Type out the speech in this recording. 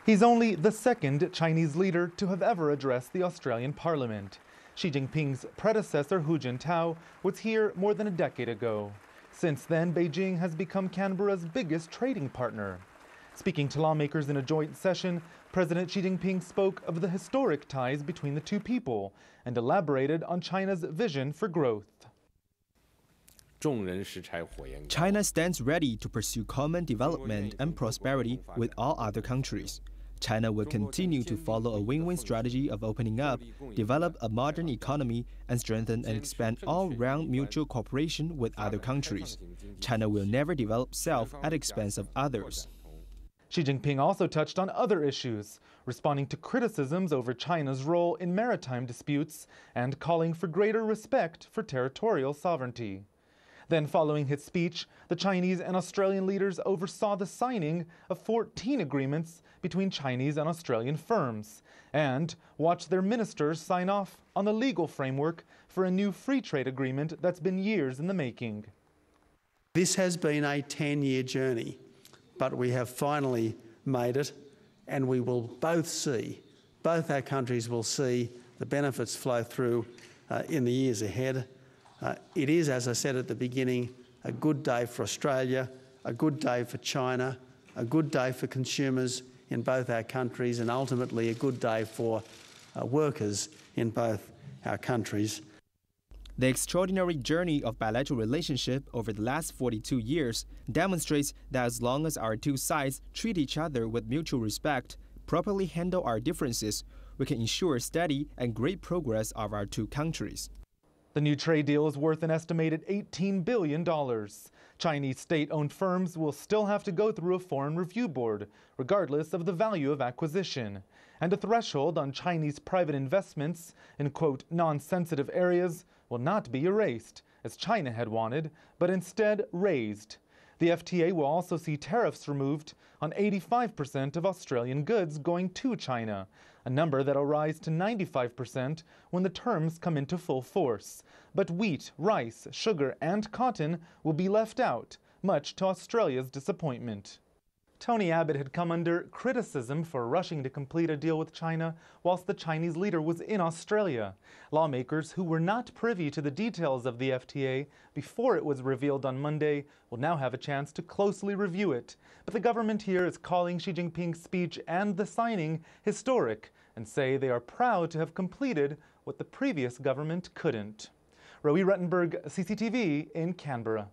He's only the second Chinese leader to have ever addressed the Australian Parliament. Xi Jinping's predecessor, Hu Jintao, was here more than a decade ago. Since then, Beijing has become Canberra's biggest trading partner. Speaking to lawmakers in a joint session, President Xi Jinping spoke of the historic ties between the two people and elaborated on China's vision for growth. China stands ready to pursue common development and prosperity with all other countries. China will continue to follow a win-win strategy of opening up, develop a modern economy, and strengthen and expand all-round mutual cooperation with other countries. China will never develop self at the expense of others. Xi Jinping also touched on other issues, responding to criticisms over China's role in maritime disputes and calling for greater respect for territorial sovereignty. Then, following his speech, the Chinese and Australian leaders oversaw the signing of 14 agreements between Chinese and Australian firms and watched their ministers sign off on the legal framework for a new free trade agreement that's been years in the making. This has been a 10-year journey, but we have finally made it, and we will both our countries will see the benefits flow through in the years ahead. It is, as I said at the beginning, a good day for Australia, a good day for China, a good day for consumers in both our countries, and ultimately a good day for workers in both our countries. The extraordinary journey of bilateral relationship over the last 42 years demonstrates that as long as our two sides treat each other with mutual respect, properly handle our differences, we can ensure steady and great progress of our two countries. The new trade deal is worth an estimated $18 billion. Chinese state-owned firms will still have to go through a foreign review board, regardless of the value of acquisition. And a threshold on Chinese private investments in, quote, non-sensitive areas will not be erased, as China had wanted, but instead raised. The FTA will also see tariffs removed on 85% of Australian goods going to China, a number that'll rise to 95% when the terms come into full force. But wheat, rice, sugar, and cotton will be left out, much to Australia's disappointment. Tony Abbott had come under criticism for rushing to complete a deal with China whilst the Chinese leader was in Australia. Lawmakers who were not privy to the details of the FTA before it was revealed on Monday will now have a chance to closely review it. But the government here is calling Xi Jinping's speech and the signing historic and say they are proud to have completed what the previous government couldn't. Rowie Rettenberg, CCTV in Canberra.